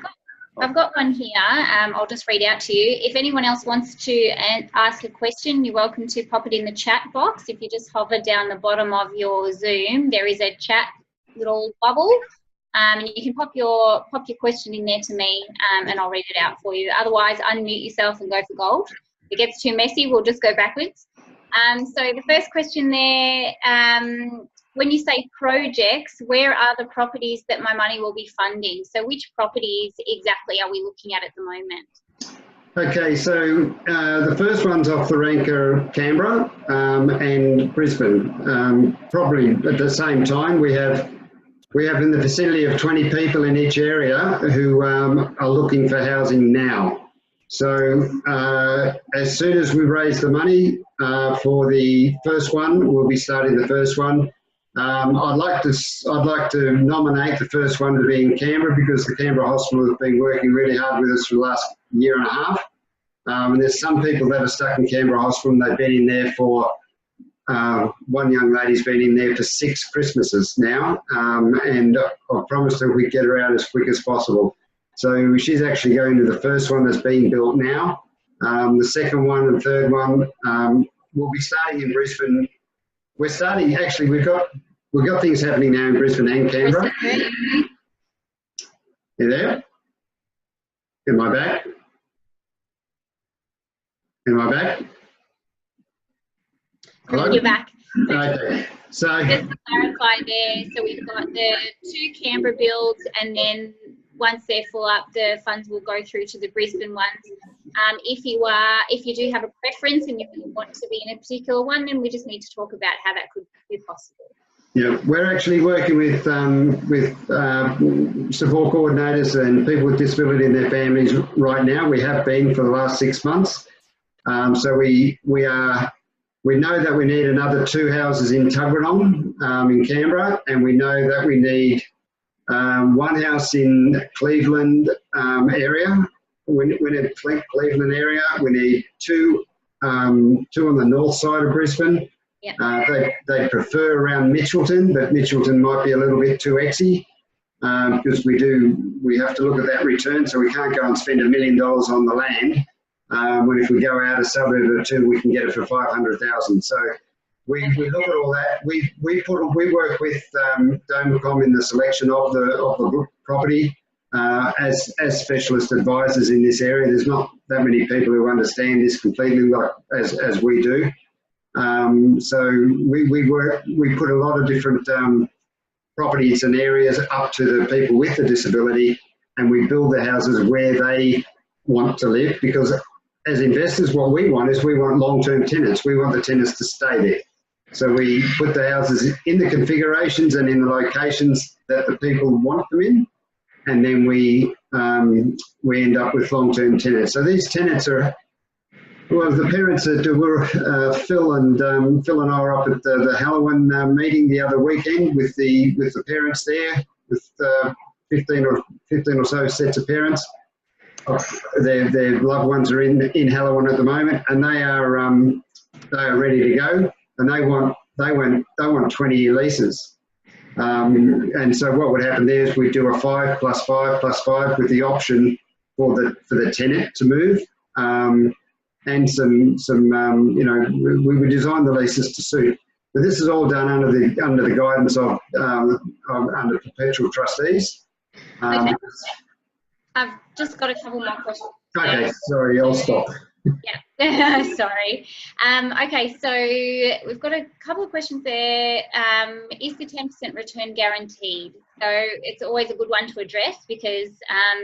I've got one here. I'll just read out to you. If anyone else wants to ask a question, you're welcome to pop it in the chat box. If you just hover down the bottom of your Zoom, there is a chat little bubble. And you can pop your question in there to me, and I'll read it out for you. Otherwise, unmute yourself and go for gold. If it gets too messy, we'll just go backwards. So the first question there, when you say projects, where are the properties that my money will be funding? So which properties exactly are we looking at the moment? Okay, so the first one's off the rank are Canberra and Brisbane. Probably at the same time, we have in the vicinity of 20 people in each area who are looking for housing now. So as soon as we raise the money for the first one, we'll be starting the first one. I'd like to nominate the first one to be in Canberra, because the Canberra Hospital has been working really hard with us for the last year and a half. And there's some people that are stuck in Canberra Hospital, and they've been in there for one young lady's been in there for 6 Christmases now, and I promised her we'd get her out as quick as possible. So she's actually going to the first one that's being built now. The second one and third one will be starting in Brisbane. We're starting, actually, we've got things happening now in Brisbane and Canberra. You there? Am I back? Am I back? Hello? You're back. Okay. So just to clarify there, so we've got the 2 Canberra builds, and then once they're full up, the funds will go through to the Brisbane ones. If you do have a preference and you want to be in a particular one, then we just need to talk about how that could be possible. Yeah, we're actually working with support coordinators and people with disability and their families right now. We have been for the last 6 months. So we know that we need another 2 houses in Tuggeranong in Canberra, and we know that we need 1 house in Cleveland area. We need Cleveland area. We need 2 on the north side of Brisbane. Yep. They prefer around Mitchelton, but Mitchelton might be a little bit too exy because we have to look at that return, so we can't go and spend $1 million on the land. When if we go out a suburb or 2, we can get it for 500,000. So we look at all that. We work with Domacom in the selection of the property as specialist advisors in this area. There's not that many people who understand this completely like as we do. So we put a lot of different properties and areas up to the people with the disability, and we build the houses where they want to live, because as investors, what we want is we want long-term tenants. We want the tenants to stay there. So we put the houses in the configurations and in the locations that the people want them in, and then we end up with long-term tenants. So these tenants are, well, the parents that were Phil and I were up at the Halloween meeting the other weekend with the parents there, with 15 or so sets of parents. Their loved ones are in Halloween at the moment, and they are they are ready to go, and they want 20-year leases. And so what would happen there is we do a 5 + 5 + 5 with the option for the tenant to move, and some we would design the leases to suit. But this is all done under the guidance of under perpetual trustees. Okay. I've just got a couple more questions. Okay, sorry, I'll stop. Yeah, sorry. Okay, so we've got a couple of questions there. Is the 10% return guaranteed? So it's always a good one to address because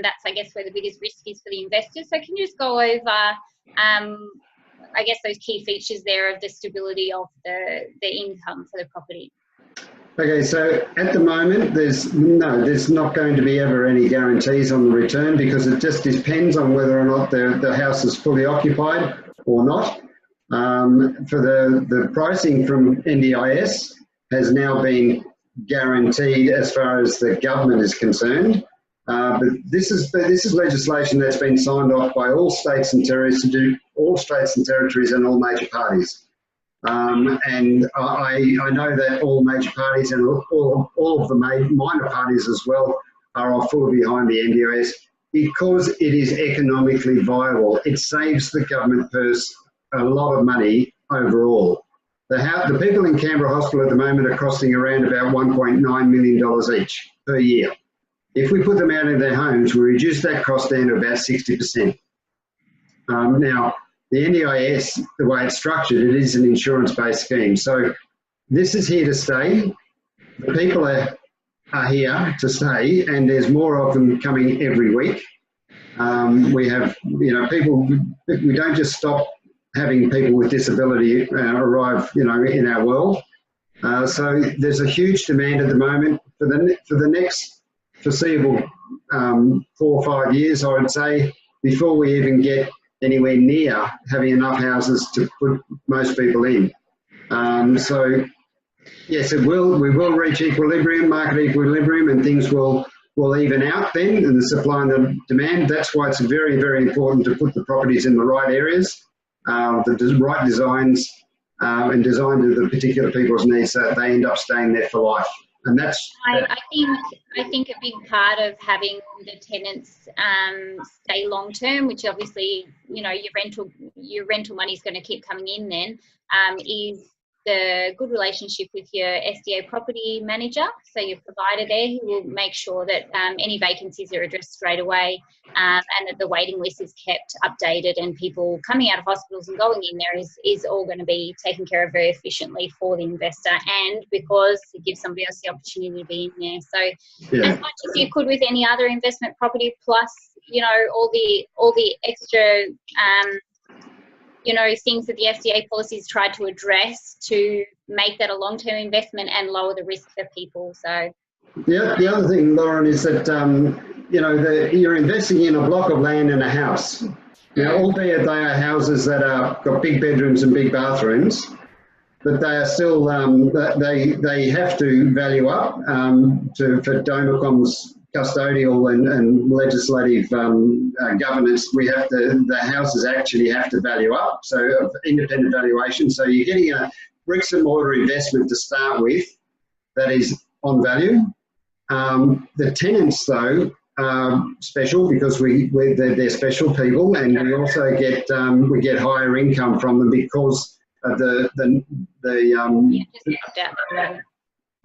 that's, I guess, where the biggest risk is for the investors. So can you just go over, I guess, those key features there of the stability of the income for the property? Okay, so at the moment, there's not going to be ever any guarantees on the return because it just depends on whether or not the house is fully occupied or not. For the pricing from NDIS has now been guaranteed as far as the government is concerned. But this is legislation that's been signed off by all states and territories and all major parties. And I know that all major parties and all of the minor parties as well are all fully behind the NDIS because it is economically viable. It saves the government purse a lot of money overall. The people in Canberra Hospital at the moment are costing around about $1.9 million each per year. If we put them out of their homes, we reduce that cost down to about 60%. Now, the NDIS, the way it's structured, it is an insurance-based scheme. So this is here to stay. The people are here to stay, and there's more of them coming every week. We have, people, we don't just stop having people with disability arrive, in our world. So there's a huge demand at the moment for the next foreseeable 4 or 5 years, I would say, before we even get anywhere near having enough houses to put most people in. So yes, we will reach equilibrium, market equilibrium, and things will even out then in the supply and the demand. That's why it's very, very important to put the properties in the right areas, the right designs, and designed to the particular people's needs so that they end up staying there for life. And that's I think a big part of having the tenants stay long term, which obviously your rental money is going to keep coming in then, is the good relationship with your SDA property manager, so your provider there, who will make sure that any vacancies are addressed straight away, and that the waiting list is kept updated, and people coming out of hospitals and going in there is all going to be taken care of very efficiently for the investor, and because it gives somebody else the opportunity to be in there. So as much as you could with any other investment property, plus all the extra things that the SDA policies try to address to make that a long-term investment and lower the risk for people. So the other thing, Lauren, is that you're investing in a block of land and a house. Now, albeit they are houses that are got big bedrooms and big bathrooms, but they are still they have to value up for DOMACOM's custodial and legislative governance. The houses actually have to value up, so independent valuation. So you're getting a bricks and mortar investment to start with that is on value. The tenants, though, are special because they're special people, and we also get higher income from them because of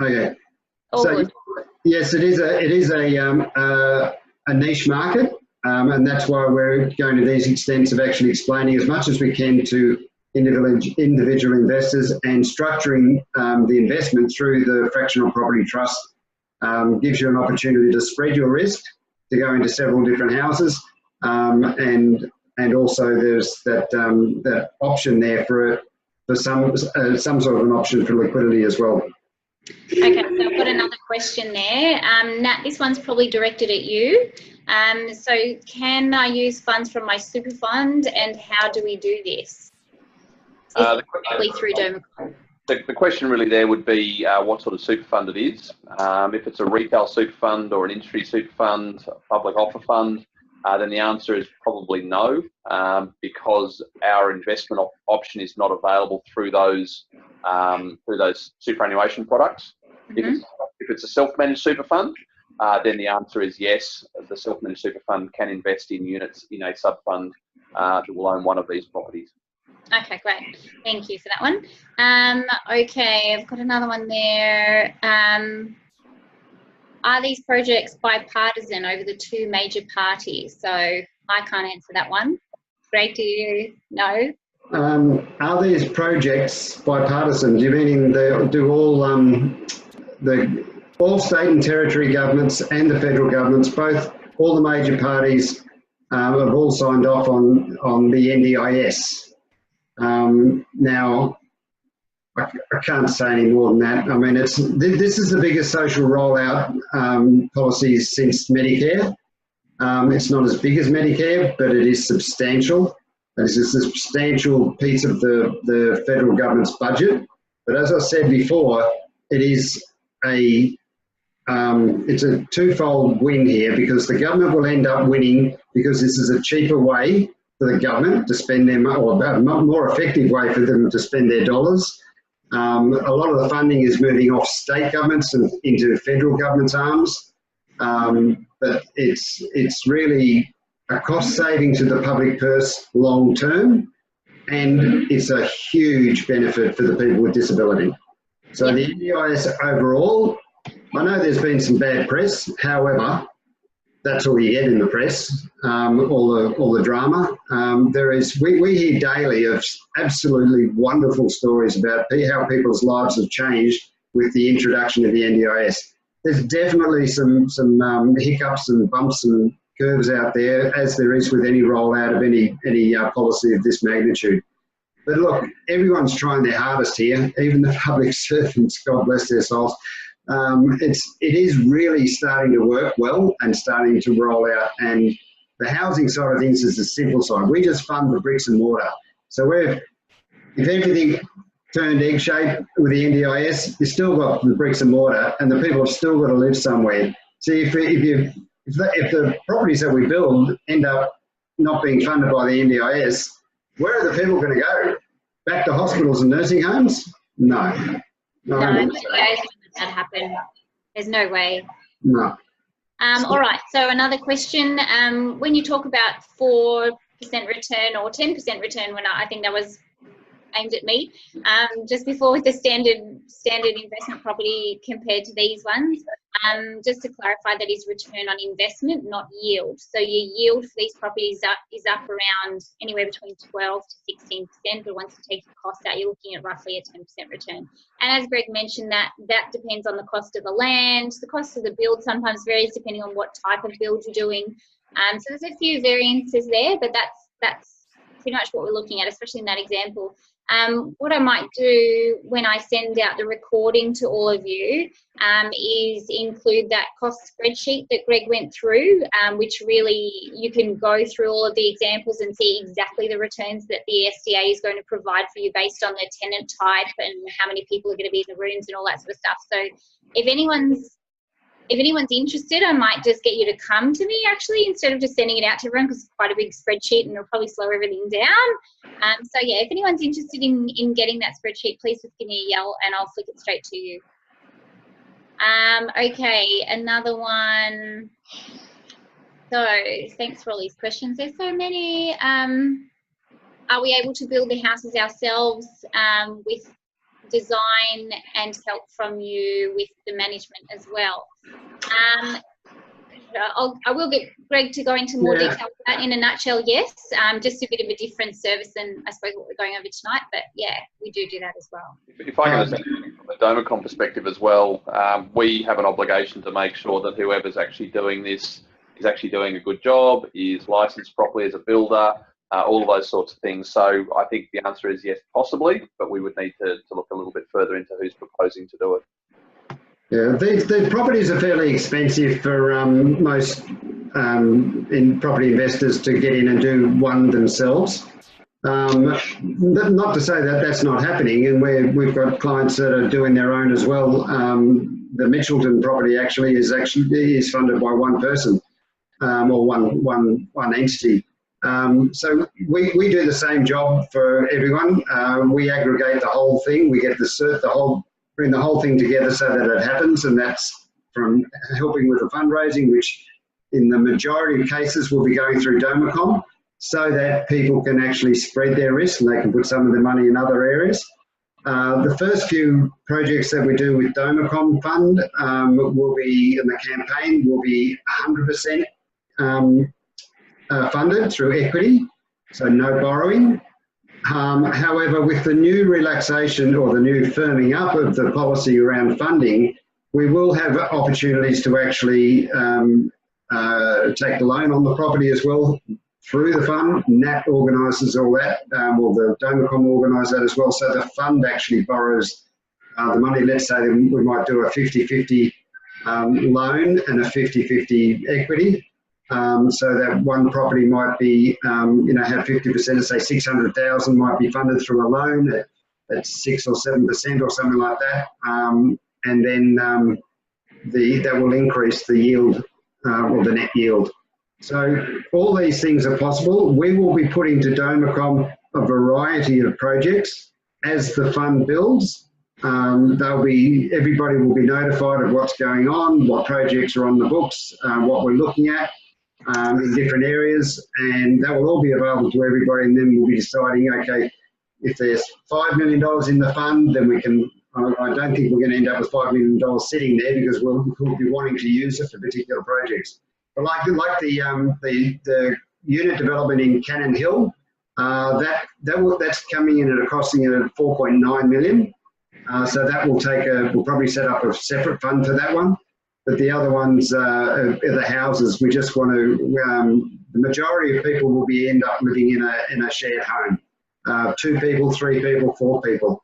okay. So yes, it is a niche market, and that's why we're going to these extents of actually explaining as much as we can to individual investors, and structuring the investment through the fractional property trust gives you an opportunity to spread your risk, to go into several different houses, and also there's that option there for some sort of an option for liquidity as well. Okay, so I've got another question there. Nat, this one's probably directed at you. So can I use funds from my super fund, and how do we do this? Through DOMACOM. The question really there would be what sort of super fund it is. If it's a retail super fund or an industry super fund, a public offer fund, then the answer is probably no, because our investment option is not available through those superannuation products. Mm-hmm. If it's a self-managed super fund, then the answer is yes. The self-managed super fund can invest in units in a sub-fund that will own one of these properties. Okay, great. Thank you for that one. Okay, I've got another one there. Are these projects bipartisan over the two major parties? So I can't answer that one. Greg, do you know? Are these projects bipartisan? Do you mean do all state and territory governments and the federal governments, all the major parties have all signed off on the NDIS? Now, I can't say any more than that. I mean, this is the biggest social rollout policies since Medicare. It's not as big as Medicare, but it is substantial. It's a substantial piece of the federal government's budget. But as I said before, it's a twofold win here, because the government will end up winning because this is a cheaper way for the government to spend their money, or a more effective way for them to spend their dollars. A lot of the funding is moving off state governments and into federal government's arms, but it's really a cost saving to the public purse long term, and it's a huge benefit for the people with disability. So the NDIS overall, I know there's been some bad press, however, that's all you get in the press, all the drama. We hear daily of absolutely wonderful stories about how people's lives have changed with the introduction of the NDIS. There's definitely some hiccups and bumps and curves out there, as there is with any rollout of any policy of this magnitude. But look, everyone's trying their hardest here, even the public servants, God bless their souls. It is really starting to work well and starting to roll out, and the housing side of things is the simple side. We just fund the bricks and mortar. So if everything turned egg-shaped with the NDIS, you still got the bricks and mortar, and the people have still got to live somewhere. See, if the properties that we build end up not being funded by the NDIS, where are the people going to go? Back to hospitals and nursing homes? No. No, that happen. There's no way. No. All right. So another question. When you talk about 4% return or 10% return, when I think that was aimed at me, just before with the standard investment property compared to these ones, just to clarify, that is return on investment, not yield. So your yield for these properties is up around anywhere between 12 to 16%, but once you take your cost out, you're looking at roughly a 10% return. And as Greg mentioned, that depends on the cost of the land. The cost of the build sometimes varies depending on what type of build you're doing. So there's a few variances there, but that's pretty much what we're looking at, especially in that example. What I might do when I send out the recording to all of you is include that cost spreadsheet that Greg went through, which really you can go through all of the examples and see exactly the returns that the SDA is going to provide for you based on the tenant type and how many people are going to be in the rooms and all that sort of stuff. So if anyone's interested, I might just get you to come to me actually, instead of just sending it out to everyone, because it's quite a big spreadsheet and it'll probably slow everything down. So yeah, if anyone's interested in getting that spreadsheet, please just give me a yell and I'll flick it straight to you. Okay, another one. So thanks for all these questions. There's so many. Are we able to build the houses ourselves with design and help from you with the management as well? I will get Greg to go into more detail for that. In a nutshell, yes. Just a bit of a different service than I suppose what we're going over tonight, but yeah, we do that as well. If I can understand from a Domicom perspective as well, we have an obligation to make sure that whoever's actually doing this is actually doing a good job, is licensed properly as a builder, all of those sorts of things. So I think the answer is yes, possibly, but we would need to look a little bit further into who's proposing to do it. Yeah, the properties are fairly expensive for most property investors to get in and do one themselves. Not to say that that's not happening, and we've got clients that are doing their own as well. The Mitchelton property actually is funded by one person. or one entity. So we do the same job for everyone. We aggregate the whole thing. We get bring the whole thing together so that it happens, and that's from helping with the fundraising, which in the majority of cases will be going through Domicom, so that people can actually spread their risk and they can put some of their money in other areas. The first few projects that we do with Domicom Fund will be, in the campaign, will be 100% funded through equity, so no borrowing. However, with the new relaxation or the new firming up of the policy around funding, we will have opportunities to actually take the loan on the property as well through the fund. NAT organises all that, or the Domicom organise that as well, so the fund actually borrows the money. Let's say that we might do a 50-50 loan and a 50-50 equity. So that one property might be, have 50%, say 600,000 might be funded through a loan at 6 or 7% or something like that, and then that will increase the yield or the net yield. So all these things are possible. We will be putting to Domicom a variety of projects as the fund builds. Everybody will be notified of what's going on, what projects are on the books, what we're looking at. In different areas, and that will all be available to everybody, and then we'll be deciding, okay, if there's $5 million in the fund, then we can, I don't think we're going to end up with $5 million sitting there, because we'll be wanting to use it for particular projects. But like the unit development in Cannon Hill, that's coming in at a costing at $4.9 million. So that we'll probably set up a separate fund for that one. But the other ones are the houses. We just want to, the majority of people will end up living in a shared home. 2 people, 3 people, 4 people.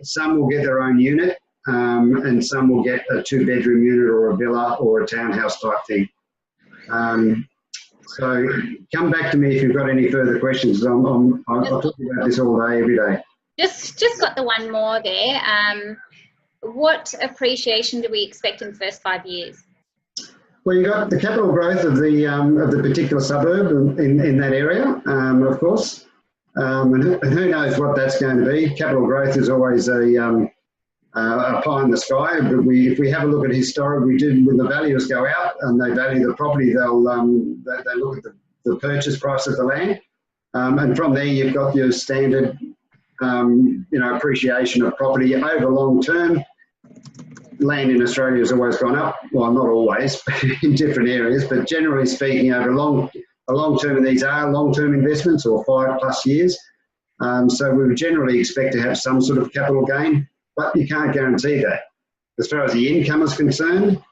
Some will get their own unit, and some will get a 2-bedroom unit or a villa or a townhouse type thing. So come back to me if you've got any further questions. I'll talk about this all day, every day. Just got the one more there. What appreciation do we expect in the first 5 years? Well, you've got the capital growth of the particular suburb in that area, of course, and who knows what that's going to be. Capital growth is always a pie in the sky, but if we have a look at historic, when the valuers go out and they value the property, they look at the purchase price of the land, and from there you've got your standard appreciation of property over long term. Land in Australia has always gone up. Well, not always, in different areas, but generally speaking, over a long term, and these are long-term investments or 5+ years. So we would generally expect to have some sort of capital gain, but you can't guarantee that. As far as the income is concerned,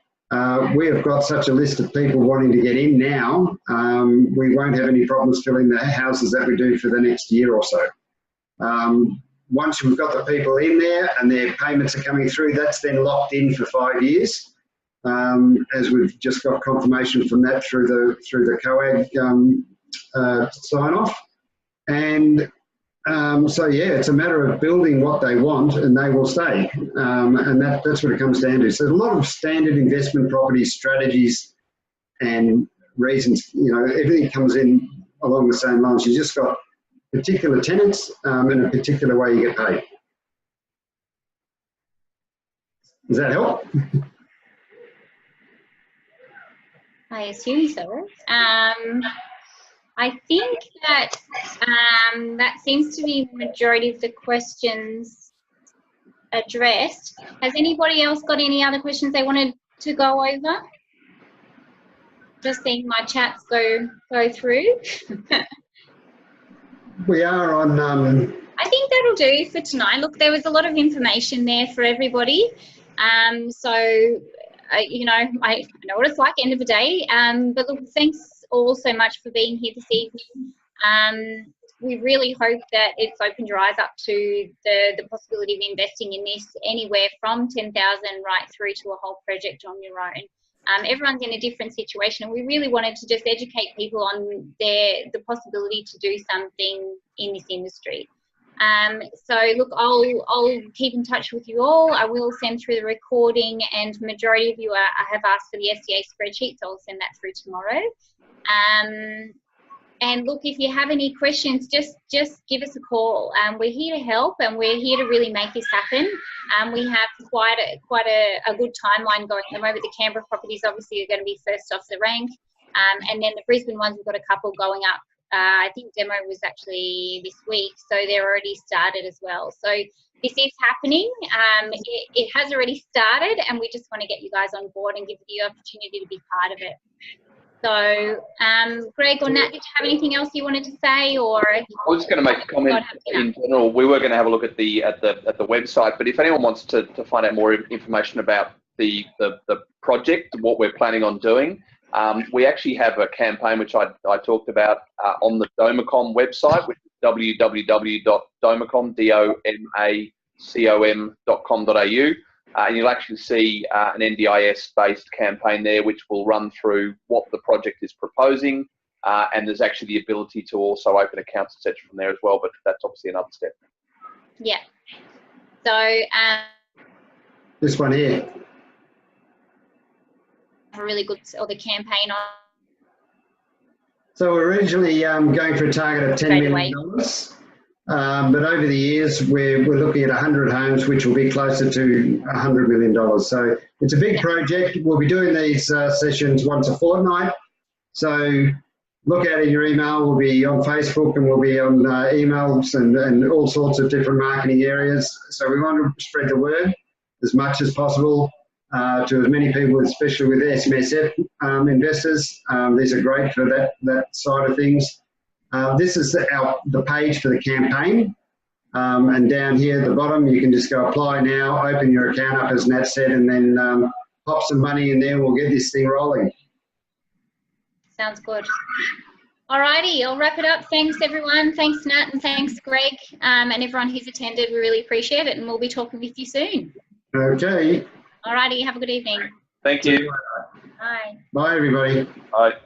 we have got such a list of people wanting to get in now, we won't have any problems filling the houses that we do for the next year or so. Once we've got the people in there and their payments are coming through, that's then locked in for 5 years, as we've just got confirmation from that through the COAG sign off. And so yeah, it's a matter of building what they want, and they will stay, and that's what it comes down to. So there's a lot of standard investment property strategies and reasons. Everything comes in along the same lines. You just got particular tenants and a particular way you get paid. Does that help? I assume so. I think that that seems to be the majority of the questions addressed. Has anybody else got any other questions they wanted to go over? Just seeing my chats go through. We are on... I think that'll do for tonight. Look, there was a lot of information there for everybody. So, I know what it's like end of the day. But look, thanks all so much for being here this evening. We really hope that it's opened your eyes up to the possibility of investing in this anywhere from 10,000 right through to a whole project on your own. Everyone's in a different situation, and we really wanted to just educate people on the possibility to do something in this industry. So look, I'll keep in touch with you all. I will send through the recording, and majority of you have asked for the SDA spreadsheet, so I'll send that through tomorrow. And look, if you have any questions, just give us a call. We're here to help, and we're here to really make this happen. We have quite a good timeline going at the moment. The Canberra properties obviously are going to be first off the rank, and then the Brisbane ones, we've got a couple going up. I think demo was actually this week, so they're already started as well. So this is happening. It has already started, and we just want to get you guys on board and give you the opportunity to be part of it. So, Greg or Nat, did you have anything else you wanted to say, or? I was just going to make a comment in general. We were going to have a look at the website, but if anyone wants to find out more information about the project, what we're planning on doing, we actually have a campaign which I talked about on the Domacom website, which is www.domacom.com.au. And you'll actually see an NDIS-based campaign there, which will run through what the project is proposing, and there's actually the ability to also open accounts, etc., from there as well. But that's obviously another step. Yeah. So this one here. A really good, or the campaign on. So we're originally going for a target of $10 million. But over the years, we're looking at 100 homes, which will be closer to $100 million. So it's a big project. We'll be doing these sessions once a fortnight. So look out in your email. We'll be on Facebook, and we'll be on emails and all sorts of different marketing areas. So we want to spread the word as much as possible to as many people, especially with SMSF investors. These are great for that side of things. This is the page for the campaign, and down here at the bottom you can just go apply now, open your account up as Nat said, and then pop some money in there. We'll get this thing rolling. Sounds good. Alrighty, I'll wrap it up. Thanks everyone. Thanks Nat, and thanks Greg, and everyone who's attended. We really appreciate it, and we'll be talking with you soon. Okay. Alrighty, have a good evening. Thank you. Bye. Bye everybody. Bye.